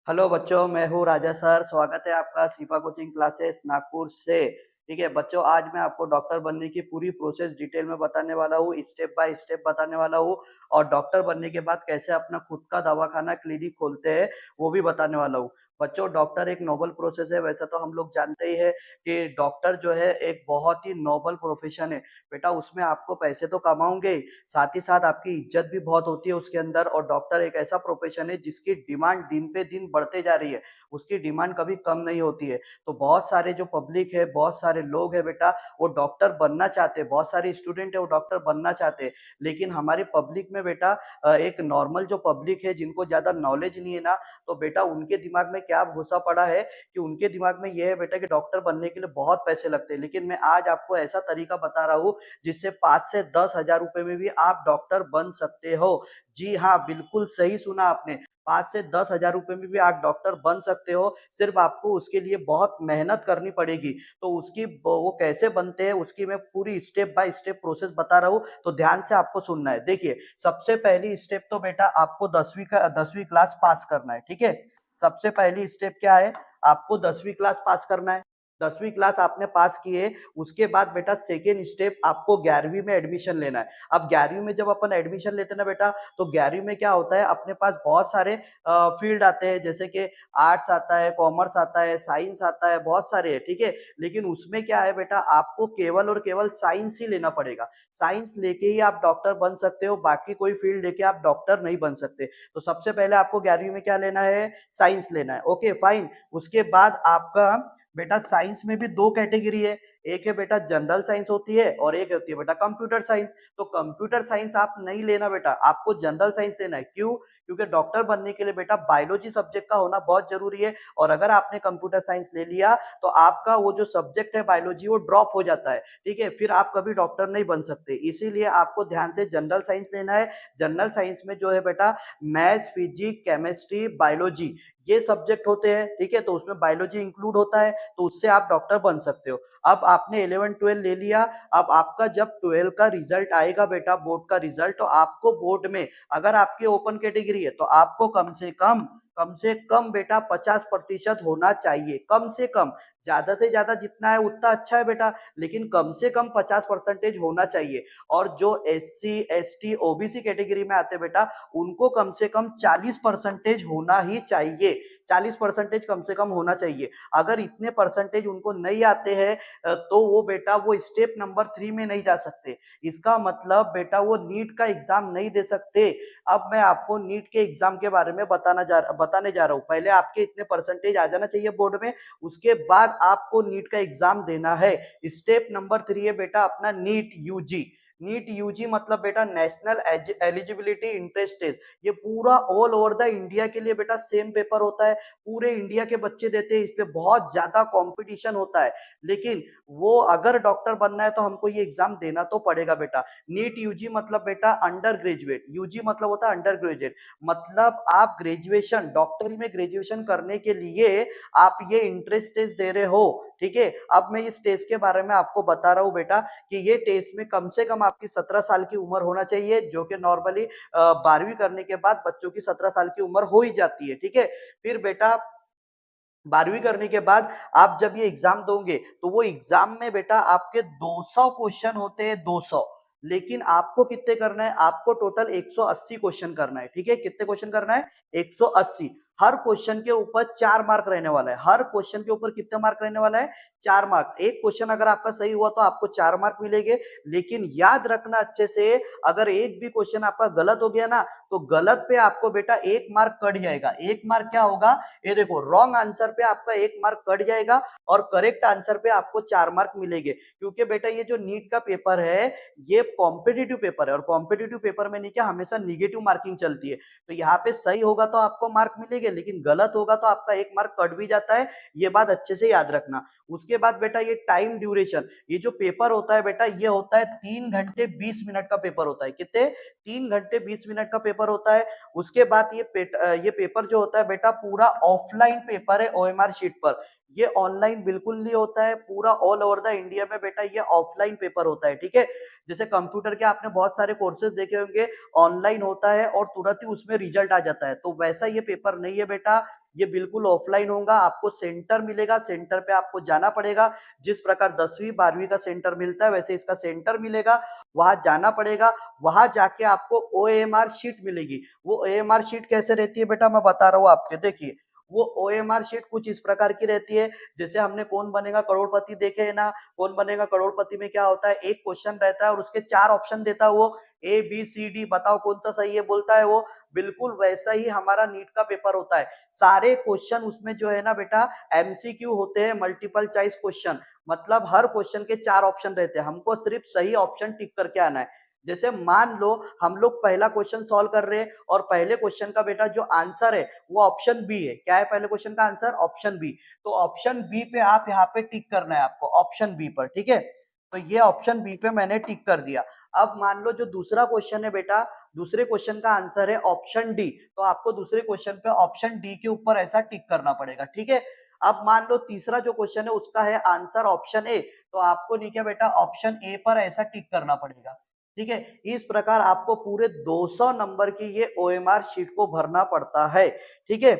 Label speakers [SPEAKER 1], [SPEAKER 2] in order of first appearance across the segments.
[SPEAKER 1] Hello बच्चों, मैं हूँ राजा सर। स्वागत है आपका शिफा कोचिंग क्लासेस नागपुर से। ठीक है बच्चों, आज मैं आपको डॉक्टर बनने की पूरी प्रोसेस डिटेल में बताने वाला हूँ, स्टेप बाय स्टेप बताने वाला हूँ। और डॉक्टर बनने के बाद कैसे अपना खुद का दवाखाना क्लिनिक खोलते हैं वो भी बताने वाला हूँ। बच्चों, डॉक्टर एक नोबल प्रोसेस है। वैसे तो हम लोग जानते ही है कि डॉक्टर जो है एक बहुत ही नोबल प्रोफेशन है। बेटा, उसमें आपको पैसे तो कमाओगे ही, साथ ही साथ आपकी इज्जत भी बहुत होती है उसके अंदर। और डॉक्टर एक ऐसा प्रोफेशन है जिसकी डिमांड दिन पे दिन बढ़ते जा रही है, उसकी डिमांड कभी कम नहीं होती है। तो बहुत सारे जो पब्लिक है, बहुत सारे लोग है बेटा, वो डॉक्टर बनना चाहते हैं। बहुत सारे स्टूडेंट है वो डॉक्टर बनना चाहते हैं। लेकिन हमारी पब्लिक में बेटा, एक नॉर्मल जो पब्लिक है जिनको ज्यादा नॉलेज नहीं है ना, तो बेटा उनके दिमाग में क्या घुसा पड़ा है कि उनके दिमाग में ये है बेटा कि डॉक्टर बनने के लिए बहुत पैसे लगते हैं। लेकिन मैं आज आपको ऐसा तरीका बता रहा हूँ जिससे 5 से 10 हजार रुपए में भी आप डॉक्टर बन सकते हो। जी हाँ, बिल्कुल सही सुना आपने। 5 से 10 हजार रुपए में भी आप डॉक्टर बन सकते हो। सिर्फ आपको उसके लिए बहुत मेहनत करनी पड़ेगी। तो उसकी वो कैसे बनते हैं उसकी मैं पूरी स्टेप बाय स्टेप प्रोसेस बता रहा हूँ, तो ध्यान से आपको सुनना है। देखिए, सबसे पहली स्टेप तो बेटा आपको 10वीं क्लास पास करना है। ठीक है, सबसे पहली स्टेप क्या है? आपको 10वीं क्लास पास करना है। 10वीं क्लास आपने पास किए, उसके बाद बेटा सेकेंड स्टेप आपको 11वीं में एडमिशन लेना है। अब 11वीं में जब अपन एडमिशन लेते हैं ना बेटा, तो 11वीं में क्या होता है, अपने पास बहुत सारे फील्ड आते हैं, जैसे कि आर्ट्स आता है, कॉमर्स आता है, साइंस आता है, बहुत सारे है। ठीक है, लेकिन उसमें क्या है बेटा, आपको केवल और केवल साइंस ही लेना पड़ेगा। साइंस लेके ही आप डॉक्टर बन सकते हो, बाकी कोई फील्ड लेके आप डॉक्टर नहीं बन सकते। तो सबसे पहले आपको 11वीं में क्या लेना है? साइंस लेना है। Okay fine. उसके बाद आपका बेटा साइंस में भी दो कैटेगरी है। एक है बेटा जनरल साइंस होती है, और एक होती है बेटा कंप्यूटर साइंस। तो कंप्यूटर साइंस आप नहीं लेना बेटा, आपको जनरल साइंस लेना है। क्यों? क्योंकि डॉक्टर बनने के लिए बेटा बायोलॉजी सब्जेक्ट का होना बहुत जरूरी है। और अगर आपने कंप्यूटर साइंस ले लिया तो आपका वो जो सब्जेक्ट है बायोलॉजी, वो ड्रॉप हो जाता है। ठीक है, फिर आप कभी डॉक्टर नहीं बन सकते। इसीलिए आपको ध्यान से जनरल साइंस लेना है। जनरल साइंस में जो है बेटा, मैथ्स, फिजिक्स, केमिस्ट्री, बायोलॉजी, ये सब्जेक्ट होते हैं। ठीक है, तो उसमें बायोलॉजी इंक्लूड होता है, तो उससे आप डॉक्टर बन सकते हो। अब आपने 11 12 ले लिया। अब आपका जब 12 का रिजल्ट आएगा बेटा, बोर्ड का रिजल्ट, तो आपको बोर्ड में, अगर आपकी ओपन कैटेगरी है तो आपको कम से कम बेटा 50% होना चाहिए। कम से कम, ज्यादा से ज्यादा जितना है उतना अच्छा है बेटा, लेकिन कम से कम 50% होना चाहिए। और जो SC ST OBC कैटेगरी में आते बेटा, उनको कम से कम 40% होना ही चाहिए। 40% कम से कम होना चाहिए। अगर इतने परसेंटेज उनको नहीं आते हैं, तो वो बेटा वो स्टेप नंबर 3 में नहीं जा सकते। इसका मतलब बेटा वो नीट का एग्जाम नहीं दे सकते। अब मैं आपको नीट के एग्जाम के बारे में बताने जा रहा हूँ। पहले आपके इतने परसेंटेज आ जाना चाहिए बोर्ड में, उसके बाद आपको नीट का एग्जाम देना है। स्टेप नंबर 3 है बेटा अपना नीट यूजी। नीट यूजी मतलब बेटा नेशनल एलिजिबिलिटी इंट्रेंस टेस्ट। ये पूरा ऑल ओवर द इंडिया के लिए बेटा सेम पेपर होता है। पूरे इंडिया के बच्चे देते हैं, इसलिए बहुत ज्यादा कंपटीशन होता है। लेकिन वो अगर डॉक्टर बनना है तो हमको ये एग्जाम देना तो पड़ेगा बेटा। नीट यूजी मतलब बेटा अंडर ग्रेजुएट। यूजी मतलब होता है अंडर ग्रेजुएट, मतलब आप ग्रेजुएशन, डॉक्टरी में ग्रेजुएशन करने के लिए आप ये इंट्रेंस टेस्ट दे रहे हो। ठीक है, अब मैं इस टेस्ट के बारे में आपको बता रहा हूँ बेटा, कि ये टेस्ट में कम से कम आपकी 17 साल की उम्र होना चाहिए, जो कि नॉर्मली 12वीं करने के बाद बच्चों की 17 साल की उम्र हो ही जाती है। ठीक है, फिर बेटा 12वीं करने के बाद आप जब ये एग्जाम दोगे, तो वो एग्जाम में बेटा आपके 200 क्वेश्चन होते हैं, 200। लेकिन आपको कितने करना है? आपको टोटल 180 क्वेश्चन करना है। ठीक है, कितने क्वेश्चन करना है? 180। हर क्वेश्चन के ऊपर 4 मार्क रहने वाला है। हर क्वेश्चन के ऊपर कितने मार्क रहने वाला है? 4 मार्क। एक क्वेश्चन अगर आपका सही हुआ तो आपको 4 मार्क मिलेंगे। लेकिन याद रखना अच्छे से, अगर एक भी क्वेश्चन आपका गलत हो गया ना, तो गलत पे आपको बेटा 1 मार्क कट जाएगा। 1 मार्क क्या होगा? ये देखो, रॉन्ग आंसर पे आपका 1 मार्क कट जाएगा, और करेक्ट आंसर पे आपको 4 मार्क मिलेंगे। क्योंकि बेटा ये जो नीट का पेपर है, ये कॉम्पिटिटिव पेपर है, और कॉम्पिटिटिव पेपर में नहीं क्या, हमेशा निगेटिव मार्किंग चलती है। तो यहाँ पे सही होगा तो आपको मार्क मिलेंगे, लेकिन गलत होगा तो आपका 1 मार्क कट भी जाता है। ये बात अच्छे से याद रखना। उसके बाद बेटा ये टाइम ड्यूरेशन, ये जो पेपर होता है बेटा, ये होता है 3 घंटे 20 मिनट का पेपर होता है। कितने? 3 घंटे 20 मिनट का पेपर होता है। उसके बाद ये पेपर जो होता है बेटा, पूरा ऑफलाइन पेपर है, OMR शीट पर। ये ऑनलाइन बिल्कुल नहीं होता है, पूरा ऑल ओवर द इंडिया में बेटा ये ऑफलाइन पेपर होता है, ठीक है। जैसे कंप्यूटर के आपने बहुत सारे कोर्सेज देखे होंगे, ऑनलाइन होता है और तुरंत ही उसमें रिजल्ट आ जाता है, तो वैसा ये पेपर नहीं है बेटा, ये बिल्कुल ऑफलाइन होगा। आपको सेंटर मिलेगा, सेंटर पे आपको जाना पड़ेगा। जिस प्रकार 10वीं 12वीं का सेंटर मिलता है वैसे इसका सेंटर मिलेगा, वहां जाना पड़ेगा। वहां जाके आपको ओएमआर शीट मिलेगी। वो ओएमआर शीट कैसे रहती है बेटा, मैं बता रहा हूँ आपके, देखिए वो ओएमआर शीट कुछ इस प्रकार की रहती है। जैसे हमने कौन बनेगा करोड़पति देखे है ना, कौन बनेगा करोड़पति में क्या होता है, एक क्वेश्चन रहता है और उसके 4 ऑप्शन देता है वो, ए बी सी डी, बताओ कौन सा सही है बोलता है वो। बिल्कुल वैसा ही हमारा नीट का पेपर होता है। सारे क्वेश्चन उसमें जो है ना बेटा एमसीक्यू होते हैं, मल्टीपल चॉइस क्वेश्चन, मतलब हर क्वेश्चन के 4 ऑप्शन रहते हैं, हमको सिर्फ सही ऑप्शन टिक करके आना है। जैसे मान लो हम लोग पहला क्वेश्चन सॉल्व कर रहे हैं और पहले क्वेश्चन का बेटा जो आंसर है वो ऑप्शन बी है। क्या है पहले क्वेश्चन का आंसर, ऑप्शन बी। तो ऑप्शन बी पे आप यहाँ पे टिक करना है आपको, ऑप्शन बी पर, ठीक है। तो ये ऑप्शन बी पे मैंने टिक कर दिया। अब मान लो जो दूसरा क्वेश्चन है बेटा, दूसरे क्वेश्चन का आंसर है ऑप्शन डी, तो आपको दूसरे क्वेश्चन पे ऑप्शन डी के ऊपर ऐसा टिक करना पड़ेगा, ठीक है। अब मान लो तीसरा जो क्वेश्चन है उसका है आंसर ऑप्शन ए, तो आपको नहीं क्या बेटा ऑप्शन ए पर ऐसा टिक करना पड़ेगा, ठीक है। इस प्रकार आपको पूरे 200 नंबर की ये ओएमआर शीट को भरना पड़ता है, ठीक है।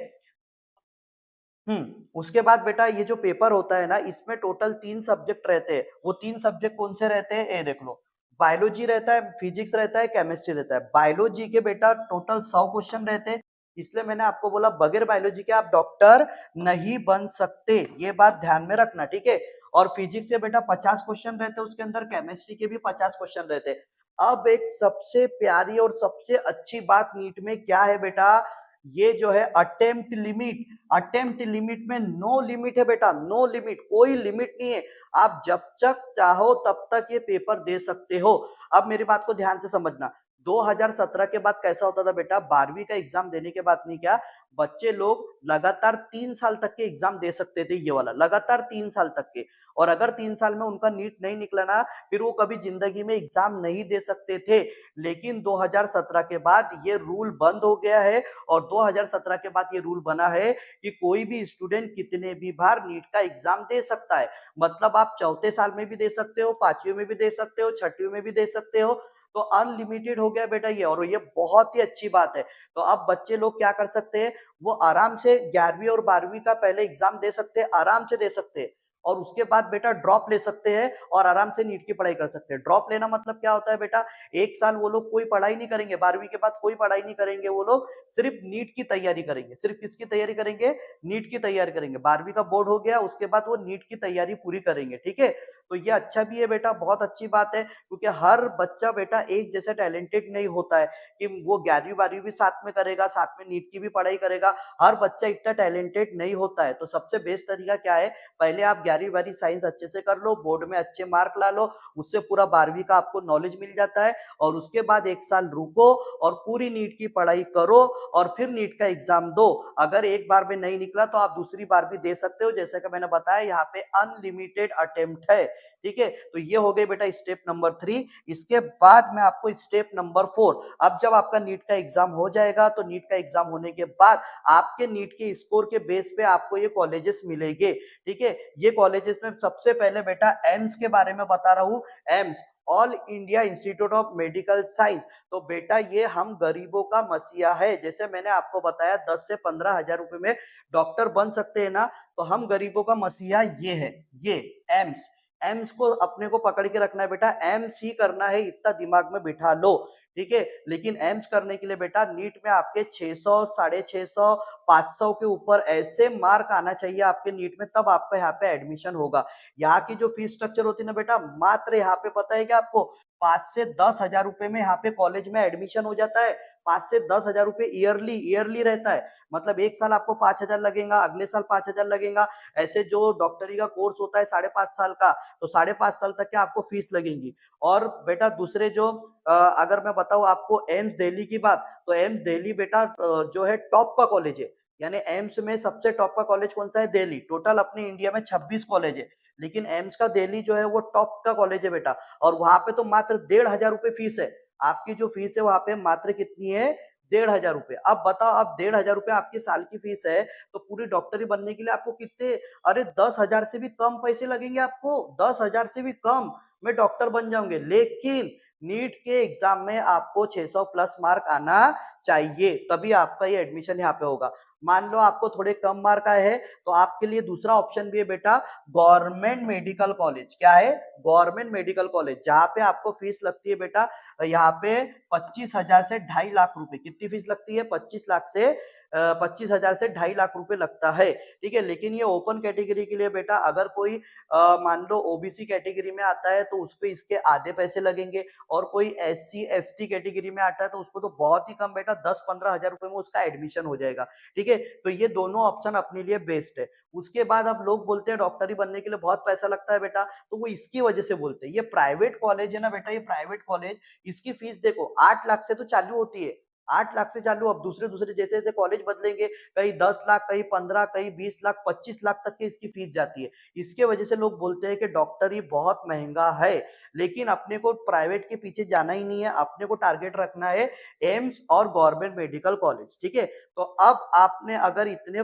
[SPEAKER 1] उसके बाद बेटा ये जो पेपर होता है ना, इसमें टोटल 3 सब्जेक्ट रहते हैं। वो 3 सब्जेक्ट कौन से रहते हैं, ये देख लो। बायोलॉजी रहता है, फिजिक्स रहता है, केमिस्ट्री रहता है। बायोलॉजी के बेटा टोटल 100 क्वेश्चन रहते हैं, इसलिए मैंने आपको बोला बगैर बायोलॉजी के आप डॉक्टर नहीं बन सकते, ये बात ध्यान में रखना, ठीक है। और फिजिक्स के बेटा 50 क्वेश्चन रहते हैं उसके अंदर, केमिस्ट्री के भी 50 क्वेश्चन रहते हैं। अब एक सबसे प्यारी और सबसे अच्छी बात नीट में क्या है बेटा, ये जो है अटेम्प्ट लिमिट। अटेम्प्ट लिमिट में नो लिमिट है बेटा, नो लिमिट, कोई लिमिट नहीं है। आप जब तक चाहो तब तक ये पेपर दे सकते हो। अब मेरी बात को ध्यान से समझना, 2017 के बाद कैसा होता था बेटा, 12वीं का एग्जाम देने के बाद नहीं क्या, बच्चे लोग लगातार 3 साल तक के एग्जाम दे सकते थे, ये वाला लगातार 3 साल तक के। और अगर 3 साल में उनका नीट नहीं निकला ना, फिर वो कभी जिंदगी में एग्जाम नहीं दे सकते थे। लेकिन 2017 के बाद ये रूल बंद हो गया है, और 2017 के बाद ये रूल बना है कि कोई भी स्टूडेंट कितने भी बार नीट का एग्जाम दे सकता है। मतलब आप चौथे साल में भी दे सकते हो, 5वीं में भी दे सकते हो, 6वीं में भी दे सकते हो। तो अनलिमिटेड हो गया बेटा ये, और ये बहुत ही अच्छी बात है। तो अब बच्चे लोग क्या कर सकते हैं, वो आराम से 11वीं और 12वीं का पहले एग्जाम दे सकते हैं, आराम से दे सकते हैं। और उसके बाद बेटा ड्रॉप ले सकते हैं और आराम से नीट की पढ़ाई कर सकते हैं। ड्रॉप लेना मतलब क्या होता है बेटा, एक साल वो लोग कोई पढ़ाई नहीं करेंगे, 12वीं के बाद कोई पढ़ाई नहीं करेंगे, वो लोग सिर्फ नीट की तैयारी करेंगे। सिर्फ किसकी तैयारी करेंगे, नीट की तैयारी करेंगे। 12वीं का बोर्ड हो गया, उसके बाद वो नीट की तैयारी पूरी करेंगे, ठीक है। तो ये अच्छा भी है बेटा, बहुत अच्छी बात है, क्योंकि हर बच्चा बेटा एक जैसे टैलेंटेड नहीं होता है कि वो 11वीं 12वीं भी साथ में करेगा, साथ में नीट की भी पढ़ाई करेगा। हर बच्चा इतना टैलेंटेड नहीं होता है। तो सबसे बेस्ट तरीका क्या है, पहले आप 11वीं 12वीं साइंस अच्छे से कर लो, बोर्ड में अच्छे मार्क ला लो, उससे पूरा 12वीं का आपको नॉलेज मिल जाता है। और उसके बाद 1 साल रुको और पूरी नीट की पढ़ाई करो और फिर नीट का एग्जाम दो। अगर एक बार में नहीं निकला तो आप दूसरी बार भी दे सकते हो, जैसे कि मैंने बताया यहाँ पे अनलिमिटेड अटेम्प्ट है, ठीक है। तो ये हो गई बेटा स्टेप नंबर 3। इसके बाद मैं आपको स्टेप नंबर 4, अब जब आपका नीट का एग्जाम हो जाएगा तो नीट का एग्जाम होने के बाद आपके नीट के स्कोर के बेस पे आपको ये कॉलेजेस मिलेंगे, ठीक है। ये कॉलेजेस में सबसे पहले बेटा एम्स के बारे में बता रहा हूँ। AIIMS, all India institute of medical science. तो बेटा ये हम गरीबों का मसीहा है। जैसे मैंने आपको बताया 10 से 15 हजार रुपए में डॉक्टर बन सकते हैं ना, तो हम गरीबों का मसीहा ये है, ये एम्स। एम्स को अपने को पकड़ के रखना है बेटा, एम्स ही करना है, इतना दिमाग में बिठा लो, ठीक है। लेकिन एम्स करने के लिए बेटा नीट में आपके 600, 650, 500 के ऊपर ऐसे मार्क आना चाहिए आपके नीट में, तब आपका यहाँ पे एडमिशन होगा। यहाँ की जो फीस स्ट्रक्चर होती है ना बेटा, मात्र यहाँ पे पता है क्या आपको, 5 से 10 हजार रुपए में यहाँ पे कॉलेज में एडमिशन हो जाता है। 5 से 10 हजार रुपए ईयरली, ईयरली रहता है। मतलब एक साल आपको 5 हजार लगेगा, अगले साल 5 हजार लगेगा। ऐसे जो डॉक्टरी का कोर्स होता है 5.5 साल का, तो 5.5 साल तक के आपको फीस लगेंगी। और बेटा दूसरे जो अगर मैं बताऊं आपको एम्स दिल्ली की बात, तो एम्स दिल्ली बेटा जो है टॉप का कॉलेज है। यानी एम्स में सबसे टॉप का कॉलेज कौन सा है, दिल्ली। टोटल अपने इंडिया में 26 कॉलेज है, लेकिन एम्स का दिल्ली जो है वो टॉप का कॉलेज है बेटा। और वहां पे तो मात्र 1,500 रुपए फीस है। आपकी जो फीस है वहां पे मात्र कितनी है, ₹1,500। अब बताओ, अब ₹1,500 आपकी साल की फीस है, तो पूरी डॉक्टरी बनने के लिए आपको कितने, अरे 10,000 से भी कम पैसे लगेंगे आपको, 10,000 से भी कम में डॉक्टर बन जाओगे। लेकिन नीट के एग्जाम में आपको 600 प्लस मार्क आना चाहिए, तभी आपका ये एडमिशन यहाँ पे होगा। मान लो आपको थोड़े कम मार्क आए हैं, तो आपके लिए दूसरा ऑप्शन भी है बेटा, गवर्नमेंट मेडिकल कॉलेज। क्या है? गवर्नमेंट मेडिकल कॉलेज, जहाँ पे आपको फीस लगती है बेटा, यहाँ पे 25,000 से 2.5 लाख रुपए। कितनी फीस लगती है? 25,000 से 2.5 लाख रुपए लगता है। ठीक है, लेकिन ये ओपन कैटेगरी के लिए बेटा, अगर कोई मान लो ओबीसी कैटेगरी में आता है तो उसको इसके आधे पैसे लगेंगे, और कोई एससी एसटी कैटेगरी में आता है तो उसको तो बहुत ही कम बेटा 10-15 हजार रुपए में उसका एडमिशन हो जाएगा। ठीक है, तो ये दोनों ऑप्शन अपने लिए बेस्ट है। उसके बाद अब लोग बोलते हैं डॉक्टरी बनने के लिए बहुत पैसा लगता है बेटा, तो वो इसकी वजह से बोलते हैं। ये प्राइवेट कॉलेज है ना बेटा, ये प्राइवेट कॉलेज, इसकी फीस देखो 8 लाख से तो चालू होती है, 8 लाख से चालू। अब दूसरे दूसरे जैसे जैसे कॉलेज बदलेंगे, कहीं 10 लाख, कहीं 15, कहीं 20 लाख, 25 लाख तक की इसकी फीस जाती है। इसके वजह से लोग बोलते हैं कि डॉक्टरी बहुत महंगा है। लेकिन अपने को प्राइवेट के पीछे जाना ही नहीं है, अपने को टारगेट रखना है एम्स और गवर्नमेंट मेडिकल कॉलेज। ठीक है, तो अब आपने अगर इतने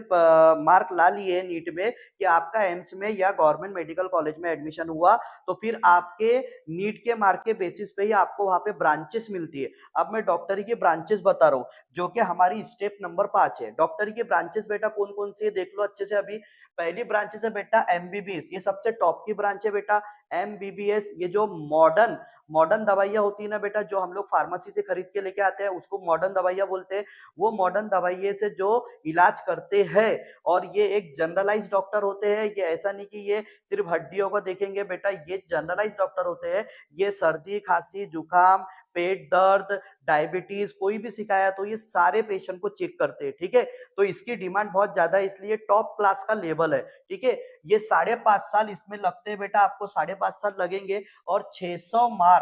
[SPEAKER 1] मार्क ला लिए नीट में कि आपका एम्स में या गवर्नमेंट मेडिकल कॉलेज में एडमिशन हुआ, तो फिर आपके नीट के मार्क के बेसिस पे ही आपको वहां पे ब्रांचेस मिलती है। अब मैं डॉक्टरी की ब्रांचेस बता रहा हूँ, जो कि हमारी स्टेप नंबर 5 है। डॉक्टरी की ब्रांचेस बेटा कौन कौन सी है देख लो अच्छे से। अभी पहली ब्रांचेस है बेटा एमबीबीएस, ये सबसे टॉप की ब्रांच है बेटा। एमबीबीएस, ये जो मॉडर्न मॉडर्न दवाइयां होती है ना बेटा, जो हम लोग फार्मेसी से खरीद के लेके आते हैं, उसको मॉडर्न दवाइयां बोलते हैं। वो मॉडर्न दवाइये से जो इलाज करते हैं, और ये एक जनरलाइज डॉक्टर होते हैं। ये ऐसा नहीं कि ये सिर्फ हड्डियों को देखेंगे बेटा, ये जनरलाइज डॉक्टर होते हैं। ये सर्दी खांसी जुकाम, पेट दर्द, डायबिटीज, कोई भी शिकायत हो, ये सारे पेशेंट को चेक करते हैं। ठीक है, तो इसकी डिमांड बहुत ज्यादा है, इसलिए टॉप क्लास का लेवल है। ठीक है, ये 5.5 साल इसमें लगते हैं बेटा, आपको 5.5 साल लगेंगे। और 600 mark,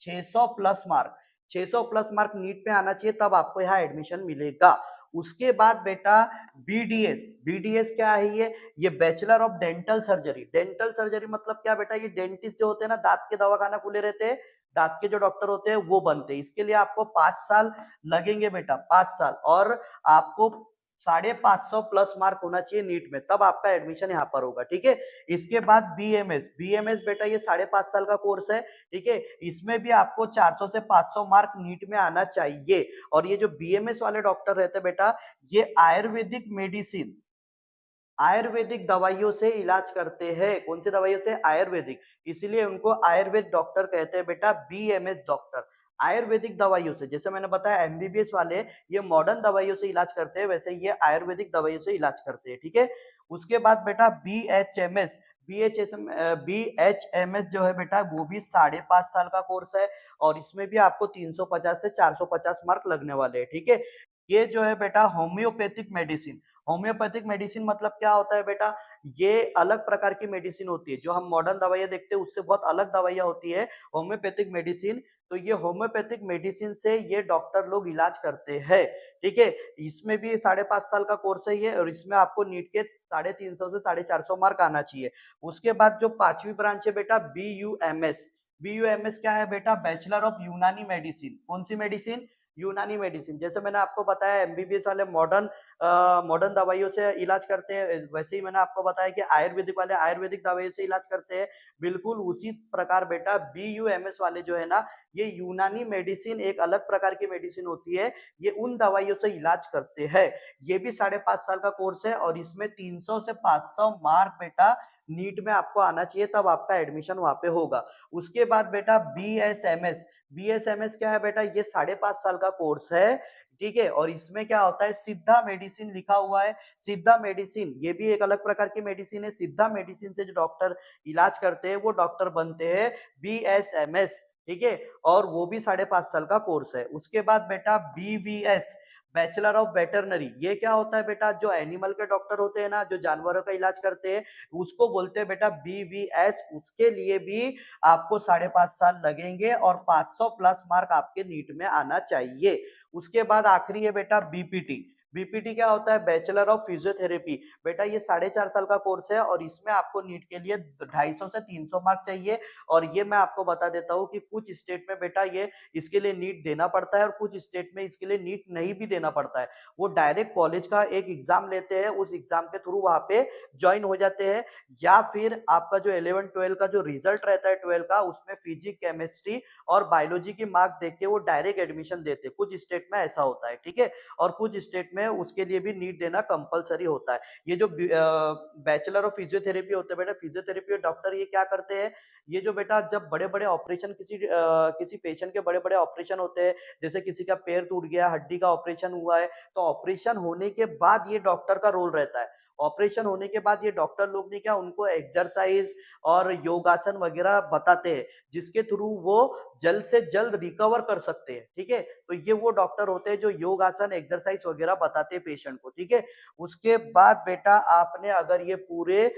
[SPEAKER 1] 600 plus mark, 600 plus mark NEET में आना चाहिए, तब आपको यहाँ एडमिशन मिलेगा। उसके बाद बेटा बीडीएस, बीडीएस क्या है? ये bachelor of dental surgery. Dental surgery मतलब क्या बेटा? ये डेंटिस्ट जो होते हैं ना, दांत के दवाखाना खुले रहते हैं, दांत के जो डॉक्टर होते हैं वो बनते हैं। इसके लिए आपको 5 साल लगेंगे बेटा, 5 साल। और आपको 550 प्लस मार्क होना चाहिए नीट में, तब आपका एडमिशन यहाँ पर होगा। ठीक है, इसके बाद बीएमएस, बीएमएस बेटा ये 5.5 साल का कोर्स है। ठीक है, इसमें भी आपको 400 से 500 मार्क नीट में आना चाहिए। और ये जो बीएमएस वाले डॉक्टर रहते हैं बेटा, ये आयुर्वेदिक मेडिसिन, आयुर्वेदिक दवाइयों से इलाज करते हैं। कौन सी दवाइयों से? आयुर्वेदिक, इसीलिए उनको आयुर्वेद डॉक्टर कहते हैं बेटा, बीएमएस डॉक्टर। आयुर्वेदिक दवाइयों से, जैसे मैंने बताया एमबीबीएस वाले ये मॉडर्न दवाइयों से इलाज करते हैं, वैसे ये आयुर्वेदिक दवाइयों से इलाज करते हैं। ठीक है, उसके बाद बेटा बीएचएमएस, बीएचएमएस जो है बेटा, वो भी 5.5 साल का कोर्स है। और इसमें भी आपको 350 से 450 मार्क लगने वाले हैं। ठीक है, ये जो है बेटा होम्योपैथिक मेडिसिन। होम्योपैथिक मेडिसिन मतलब क्या होता है बेटा? ये अलग प्रकार की मेडिसिन होती है, जो हम मॉडर्न दवाइयां देखते हैं उससे बहुत अलग दवाइयां होती है होम्योपैथिक मेडिसिन। तो ये होम्योपैथिक मेडिसिन से ये डॉक्टर लोग इलाज करते हैं। ठीक है, इसमें भी 5.5 साल का कोर्स है ये, और इसमें आपको नीट के 350 से 450 मार्क आना चाहिए। उसके बाद जो 5वीं ब्रांच है बेटा बीयूएमएस, बीयूएमएस क्या है बेटा? बैचलर ऑफ यूनानी मेडिसिन। कौन सी मेडिसिन? यूनानी मेडिसिन। जैसे मैंने आपको बताया एमबीबीएस वाले मॉडर्न मॉडर्न दवाइयों से इलाज करते हैं, वैसे ही मैंने आपको बताया कि आयुर्वेदिक वाले आयुर्वेदिक दवाइयों से इलाज करते हैं। बिल्कुल उसी प्रकार बेटा बीयूएमएस वाले जो है ना, ये यूनानी मेडिसिन एक अलग प्रकार की मेडिसिन होती है, ये उन दवाइयों से इलाज करते हैं। ये भी 5.5 साल का कोर्स है, और इसमें 300 से 500 मार्क बेटा नीट में आपको आना चाहिए, तब आपका एडमिशन वहां पे होगा। उसके बाद बेटा बीएसएमएस, बीएसएमएस क्या है बेटा? ये 5.5 साल का कोर्स है। ठीक है, और इसमें क्या होता है? सिद्धा मेडिसिन लिखा हुआ है। सिद्धा मेडिसिन ये भी एक अलग प्रकार की मेडिसिन है। सिद्धा मेडिसिन से जो डॉक्टर इलाज करते हैं वो डॉक्टर बनते हैं बीएसएमएस। ठीक है, और वो भी 5.5 साल का कोर्स है। उसके बाद बेटा बीवीएस, बैचलर ऑफ वेटरनरी, ये क्या होता है बेटा? जो एनिमल के डॉक्टर होते हैं ना, जो जानवरों का इलाज करते हैं, उसको बोलते हैं बेटा बीवीएस। उसके लिए भी आपको 5.5 साल लगेंगे, और 500 प्लस मार्क आपके नीट में आना चाहिए। उसके बाद आखिरी है बेटा बीपीटी। बीपीटी क्या होता है? Bachelor of physiotherapy. बेटा ये 4.5 साल का कोर्स है और इसमें आपको नीट के लिए 250 से 300 मार्क चाहिए। और ये मैं आपको बता देता हूँ कि कुछ स्टेट में बेटा ये इसके लिए नीट देना पड़ता है और कुछ स्टेट में इसके लिए नीट नहीं भी देना पड़ता है। वो डायरेक्ट कॉलेज का एक एग्जाम लेते हैं, उस एग्जाम के थ्रू वहां पे ज्वाइन हो जाते हैं। या फिर आपका जो 11-12 का जो रिजल्ट रहता है 12 का, उसमें फिजिक्स, केमिस्ट्री और बायोलॉजी की मार्क देख के वो डायरेक्ट एडमिशन देते हैं। कुछ स्टेट में ऐसा होता है, ठीक है। और कुछ स्टेट में उसके लिए भी नीट देना कंपलसरी होता है। ये जो बैचलर ऑफ फिजियोथेरेपी होते हैं बेटा, फिजियोथेरेपी और डॉक्टर ये क्या करते हैं? ये जो बेटा जब बड़े-बड़े ऑपरेशन किसी पेशेंट के बड़े-बड़े ऑपरेशन होते हैं, जैसे किसी का पैर टूट गया, हड्डी का ऑपरेशन हुआ है, तो ऑपरेशन होने के बाद ये डॉक्टर का रोल रहता है। ऑपरेशन होने के बाद ये डॉक्टर लोग ने क्या उनको एक्सरसाइज और योगासन वगैरह बताते हैं, जिसके थ्रू वो जल्द से जल्द रिकवर कर सकते हैं, ठीक है। तो ये वो डॉक्टर होते हैं जो योग आसन, एक्सरसाइज वगैरह बताते हैं पेशेंट को, ठीक है। उसके बाद बेटा आपने अगर ये पूरे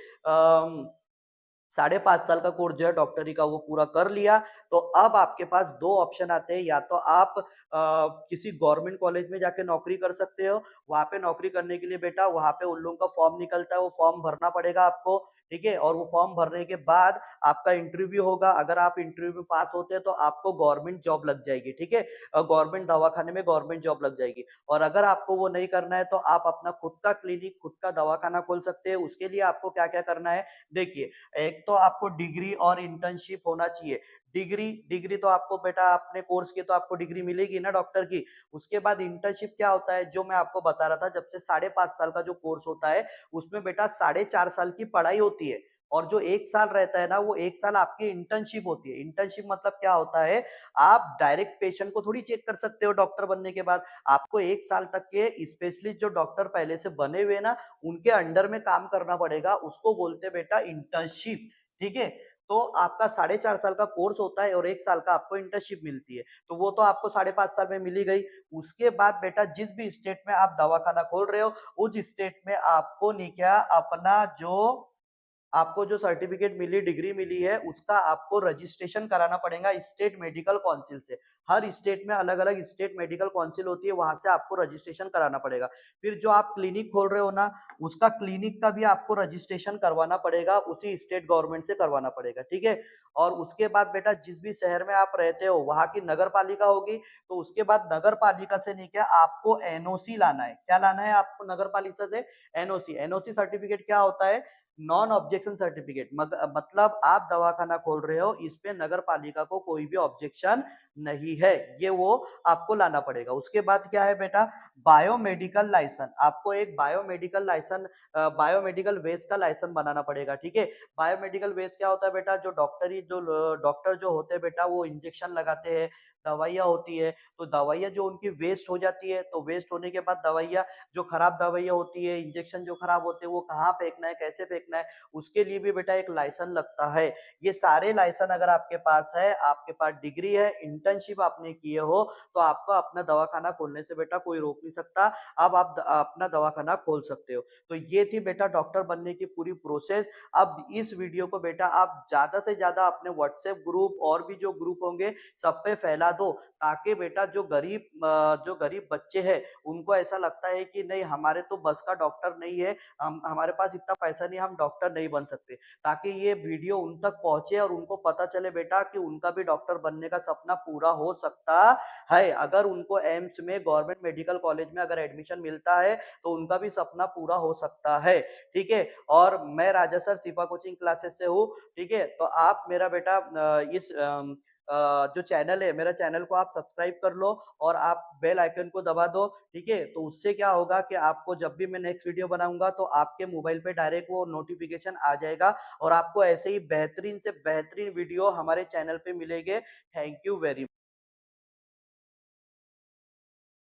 [SPEAKER 1] 5.5 साल का कोर्स जो है डॉक्टरी का वो पूरा कर लिया, तो अब आपके पास 2 ऑप्शन आते हैं। या तो आप किसी गवर्नमेंट कॉलेज में जाके नौकरी कर सकते हो। वहाँ पे नौकरी करने के लिए बेटा वहाँ पे उन लोगों का फॉर्म निकलता है, वो फॉर्म भरना पड़ेगा आपको, ठीक है। और वो फॉर्म भरने के बाद आपका इंटरव्यू होगा। अगर आप इंटरव्यू में पास होते हैं तो आपको गवर्नमेंट जॉब लग जाएगी, ठीक है। गवर्नमेंट दवाखाने में गवर्नमेंट जॉब लग जाएगी। और अगर आपको वो नहीं करना है तो आप अपना खुद का क्लिनिक, खुद का दवाखाना खोल सकते हैं। उसके लिए आपको क्या-क्या करना है, देखिए, एक तो आपको डिग्री और इंटर्नशिप होना चाहिए। डिग्री डिग्री तो आपको बेटा अपने कोर्स की तो आपको डिग्री मिलेगी ना डॉक्टर की। उसके बाद इंटर्नशिप क्या होता है, जो मैं आपको बता रहा था, जब से 5.5 साल का जो कोर्स होता है उसमें बेटा 4.5 साल की पढ़ाई होती है। और जो 1 साल रहता है ना, वो 1 साल आपकी इंटर्नशिप होती है। इंटर्नशिप मतलब क्या होता है, आप डायरेक्ट पेशेंट को थोड़ी चेक कर सकते हो डॉक्टर बनने के बाद। आपको 1 साल तक के स्पेशलिस्ट जो डॉक्टर पहले से बने हुए ना, उनके अंडर में काम करना पड़ेगा। उसको बोलते हैं बेटा इंटर्नशिप, ठीक है। तो आपका 4.5 साल का कोर्स होता है और 1 साल का आपको इंटर्नशिप मिलती है। तो वो तो आपको 5.5 साल में मिली गई। उसके बाद बेटा जिस भी स्टेट में आप दवाखाना खोल रहे हो, उस स्टेट में आपको नहीं क्या अपना जो आपको जो सर्टिफिकेट मिली, डिग्री मिली है, उसका आपको रजिस्ट्रेशन कराना पड़ेगा स्टेट मेडिकल काउंसिल से। हर स्टेट में अलग-अलग स्टेट मेडिकल काउंसिल होती है, वहाँ से आपको रजिस्ट्रेशन कराना पड़ेगा। फिर जो आप क्लिनिक खोल रहे हो ना, उसका क्लिनिक का भी आपको रजिस्ट्रेशन करवाना पड़ेगा, उसी स्टेट गवर्नमेंट से करवाना पड़ेगा, ठीक है? और उसके बाद बेटा जिस भी शहर में आप रहते हो, वहाँ की नगर पालिका होगी, तो उसके बाद नगर पालिका से नहीं क्या आपको एनओसी लाना है। क्या लाना है आपको नगर पालिका से? एनओसी। एनओसी सर्टिफिकेट क्या होता है? Non objection certificate. मतलब आप दवाखाना खोल रहे हो, इस पे नगर पालिका को कोई भी ऑब्जेक्शन नहीं है, ये वो आपको लाना पड़ेगा। उसके बाद क्या है बेटा, बायोमेडिकल लाइसेंस। आपको एक बायोमेडिकल वेस्ट का लाइसेंस बनाना पड़ेगा, ठीक है। बायोमेडिकल वेस्ट क्या होता है बेटा, जो डॉक्टर जो होते हैं बेटा, वो इंजेक्शन लगाते हैं, दवाइयाँ होती है, तो दवाइयाँ जो उनकी वेस्ट हो जाती है, तो वेस्ट होने के बाद दवाइयाँ जो खराब दवाइयाँ होती है, इंजेक्शन जो खराब होते हैं, वो कहाँ फेंकना है, कैसे फेंकना है, उसके लिए भी बेटा एक लाइसेंस लगता है। ये सारे लाइसेंस अगर आपके पास है, आपके पास डिग्री है, इंटर्नशिप आपने किए हो, तो आपको अपना दवाखाना खोलने से बेटा कोई रोक नहीं सकता। अब आप अपना दवाखाना खोल सकते हो। तो ये थी बेटा डॉक्टर बनने की पूरी प्रोसेस। अब इस वीडियो को बेटा आप ज्यादा से ज्यादा अपने व्हाट्सएप ग्रुप और भी जो ग्रुप होंगे सब पे फैला दो, ताकि बेटा जो गरीब बच्चे हैं उनको ऐसा लगता है कि नहीं हमारे तो बस का डॉक्टर नहीं है, हम हमारे पास इतना पैसा नहीं, हम डॉक्टर नहीं बन सकते। ताकि ये वीडियो उन तक पहुंचे और उनको पता चले बेटा कि उनका भी डॉक्टर बनने का सपना पूरा हो सकता है। अगर उनको एम्स में गवर्नमेंट मेडिकल कॉलेज में अगर एडमिशन मिलता है तो उनका भी सपना पूरा हो सकता है, ठीक है। और मैं राजा सर सिपा कोचिंग क्लासेस से हूँ, ठीक है। तो आप मेरा बेटा जो चैनल है, मेरा चैनल को आप सब्सक्राइब कर लो और आप बेल आइकन को दबा दो, ठीक है। तो उससे क्या होगा कि आपको जब भी मैं नेक्स्ट वीडियो बनाऊंगा तो आपके मोबाइल पे डायरेक्ट वो नोटिफिकेशन आ जाएगा और आपको ऐसे ही बेहतरीन से बेहतरीन वीडियो हमारे चैनल पे मिलेंगे। Thank you very